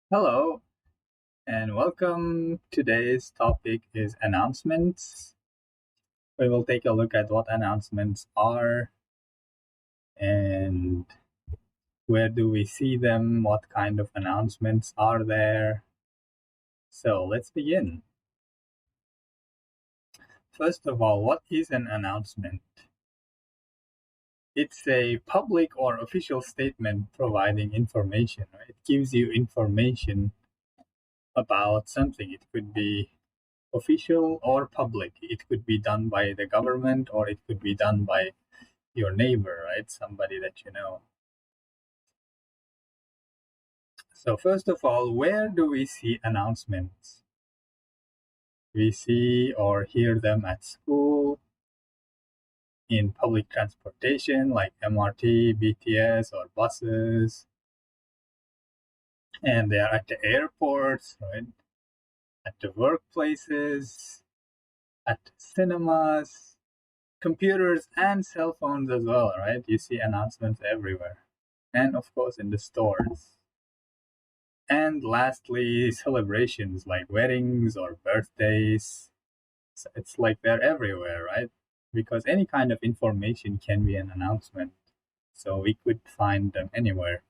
Hello and welcome. Today's topic is announcements. We will take a look at what announcements are and where do we see them, what kind of announcements are there. So let's begin. First of all, what is an announcement? It's a public or official statement providing information. Right? It gives you information about something. It could be official or public. It could be done by the government or it could be done by your neighbor, right? Somebody that you know. So, first of all, where do we see announcements? We see or hear them at school, in public transportation like MRT, BTS, or buses, and they are at the airports, right? At the workplaces, at cinemas, computers, and cell phones as well, right? You see announcements everywhere. And of course, in the stores. And lastly, celebrations like weddings or birthdays. So it's like they're everywhere, right? Because any kind of information can be an announcement. So we could find them anywhere.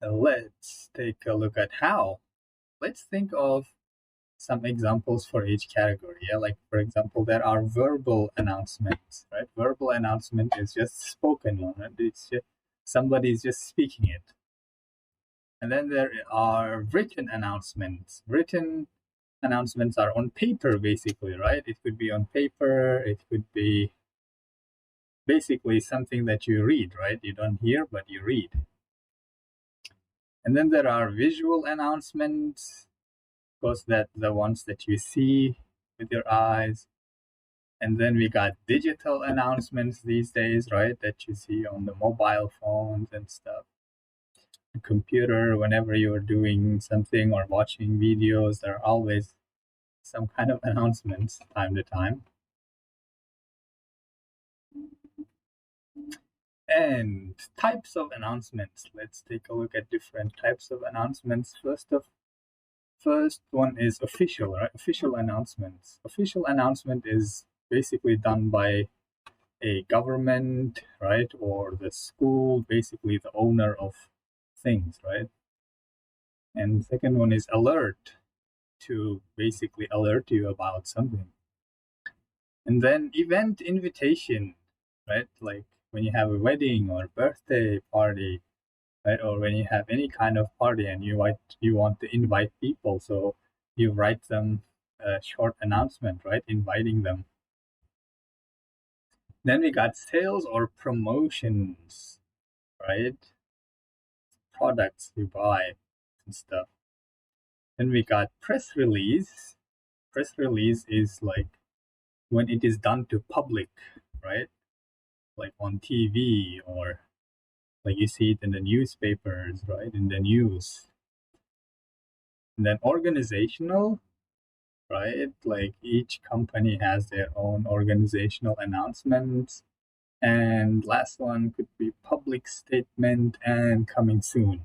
Let's take a look at how. Let's think of some examples for each category. Yeah, like for example, there are verbal announcements, right? Verbal announcement is just spoken one, right? It's just somebody is just speaking it. And then there are written announcements. Written announcements are on paper, basically, right? It could be on paper, it could be basically something that you read, right? You don't hear, but you read. And then there are visual announcements, of course, that the ones that you see with your eyes. And then we got digital announcements these days, right? That you see on the mobile phones and stuff. Computer, whenever you're doing something or watching videos, there are always some kind of announcements time to time. And types of announcements. Let's take a look at different types of announcements. First one is official, right? Official announcements. Official announcement is basically done by a government, right? Or the school, basically the owner of things, right? And second one is alert, to basically alert you about something. And then event invitation, right? Like when you have a wedding or birthday party, right? Or when you have any kind of party and you want to invite people, so you write them a short announcement, right? Inviting them. Then we got sales or promotions, right? Products you buy and stuff. Then we got press release. Press release is like when it is done to public, right? Like on TV or like you see it in the newspapers, right? In the news. And then organizational, right? Like each company has their own organizational announcements. And last one could be public statement and coming soon.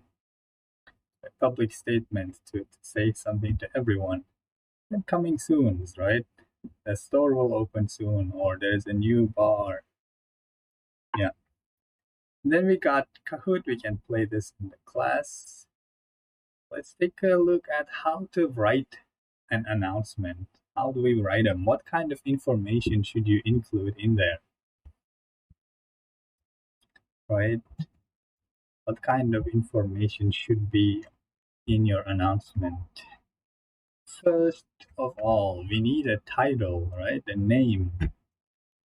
A public statement to say something to everyone. And coming soon, right? The store will open soon, or there's a new bar. Yeah. Then we got Kahoot. We can play this in the class. Let's take a look at how to write an announcement. How do we write them? What kind of information should you include in there, right? What kind of information should be in your announcement? First of all, we need a title, right? A name.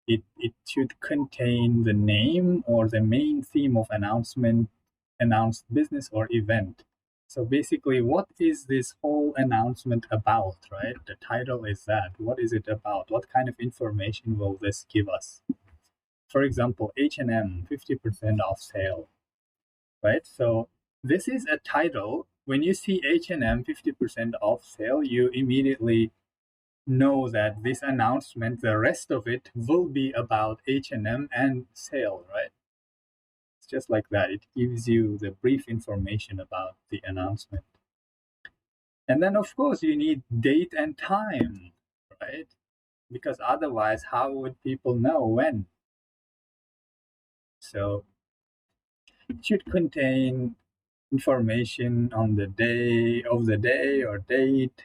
It should contain the name or the main theme of announcement, announced business or event. So basically, what is this whole announcement about, right? The title is that. What is it about? What kind of information will this give us? For example, H&M 50% off sale, right? So this is a title. When you see H&M 50% off sale, you immediately know that this announcement, the rest of it will be about H&M and sale, right? just like that. It gives you the brief information about the announcement. And then, of course, you need date and time, right? Because otherwise, how would people know when? So it should contain information on the day of the day or date,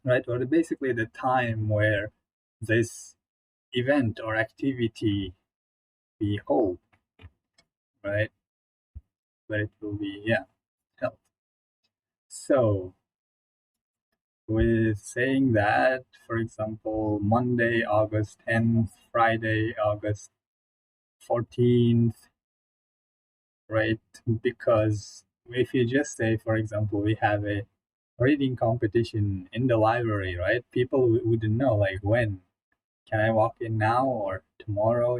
right? Or basically the time where this event or activity be held, right? Where it will be, held. So with saying that, for example, Monday, August 10th, Friday, August 14th, right? Because if you just say, for example, we have a reading competition in the library, right? People wouldn't know, like, when. Can I walk in now or tomorrow,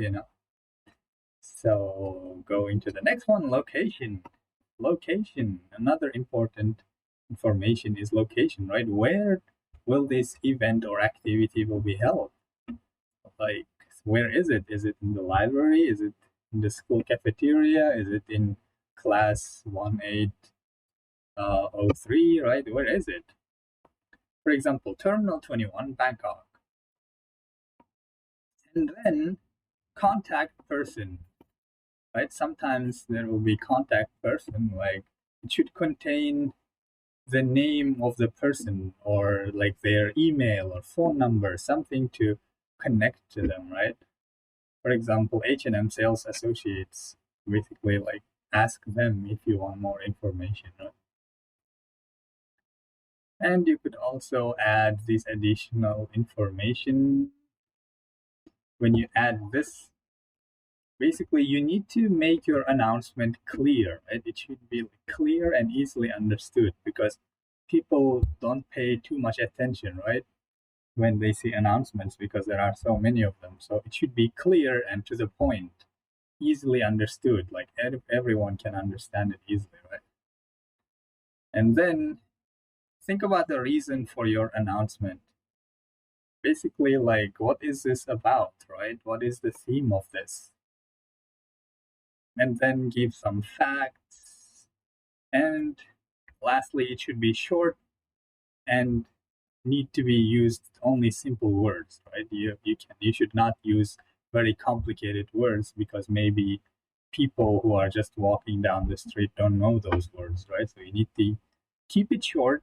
So going to the next one, location. Location, another important information is location, right? Where will this event or activity will be held? Like, where is it? Is it in the library? Is it in the school cafeteria? Is it in class 1803, right? Where is it? For example, Terminal 21, Bangkok. And then contact person, right? Sometimes there will be contact person, like it should contain the name of the person or like their email or phone number, something to connect to them, right? For example, H&M sales associates, basically like ask them if you want more information, right? And you could also add this additional information. When you add this, basically you need to make your announcement clear, right? It should be clear and easily understood because people don't pay too much attention, right? When they see announcements because there are so many of them. So it should be clear and to the point, easily understood, like everyone can understand it easily, right? And then think about the reason for your announcement. Basically, like, what is this about, right? What is the theme of this? And then give some facts. And lastly, it should be short and need to be used only simple words, right? You should not use very complicated words because maybe people who are just walking down the street don't know those words, right? So you need to keep it short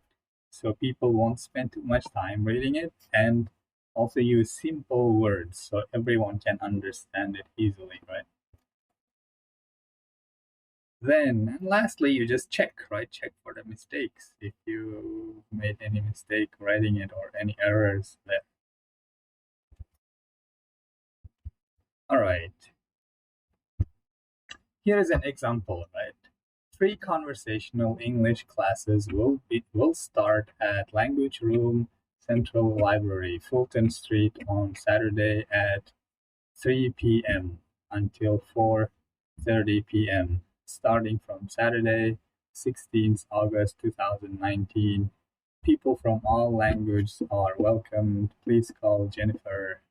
so people won't spend too much time reading it, and also use simple words so everyone can understand it easily, right? Then, and lastly, you just check, right? Check for the mistakes. If you made any mistake writing it or any errors there. All right. Here is an example, right? 3 conversational English classes will start at Language Room Central Library, Fulton Street on Saturday at 3 p.m. until 4:30 p.m. starting from Saturday, 16th August 2019. People from all languages are welcomed. Please call Jennifer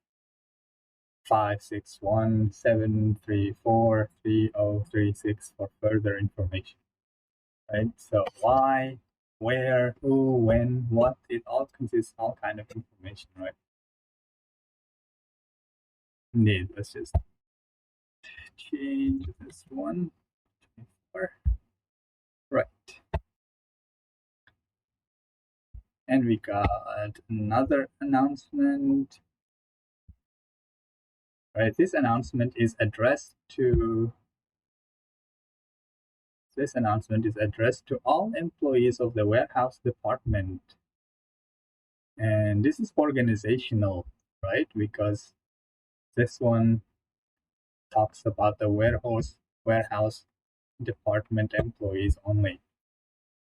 561-734-3036 for further information. Right? So why, where, who, when, what, it all consists all kind of information, right? Indeed, let's just change this one. 24. Right. And we got another announcement. Right, this announcement is addressed to all employees of the warehouse department. And this is organizational, right? Because this one talks about the warehouse department employees only.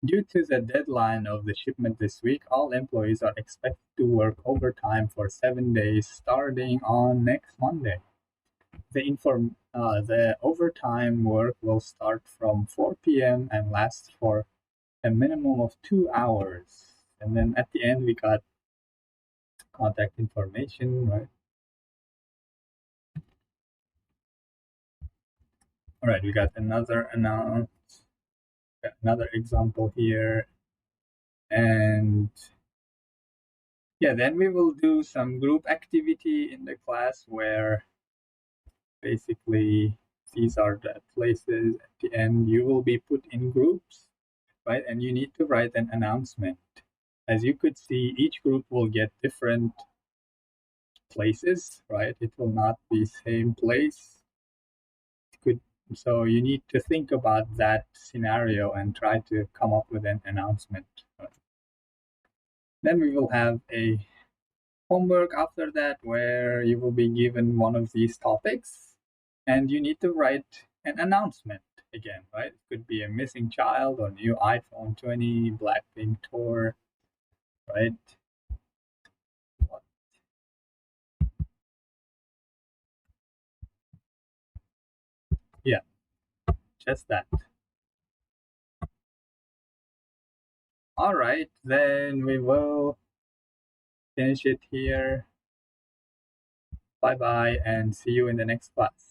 Due to the deadline of the shipment this week, all employees are expected to work overtime for 7 days starting on next Monday. The overtime work will start from 4 p.m. and last for a minimum of 2 hours. And then at the end, we got contact information, right? All right, we got another example here. And yeah, then we will do some group activity in the class where basically these are the places at the end you will be put in groups, right? And you need to write an announcement. As you could see, each group will get different places, right? It will not be same place. So you need to think about that scenario and try to come up with an announcement. Then we will have a homework after that where you will be given one of these topics and you need to write an announcement again, right? It could be a missing child or new iPhone 20, Blackpink tour, right? Yeah, just that. All right, then we will finish it here. Bye bye and see you in the next class.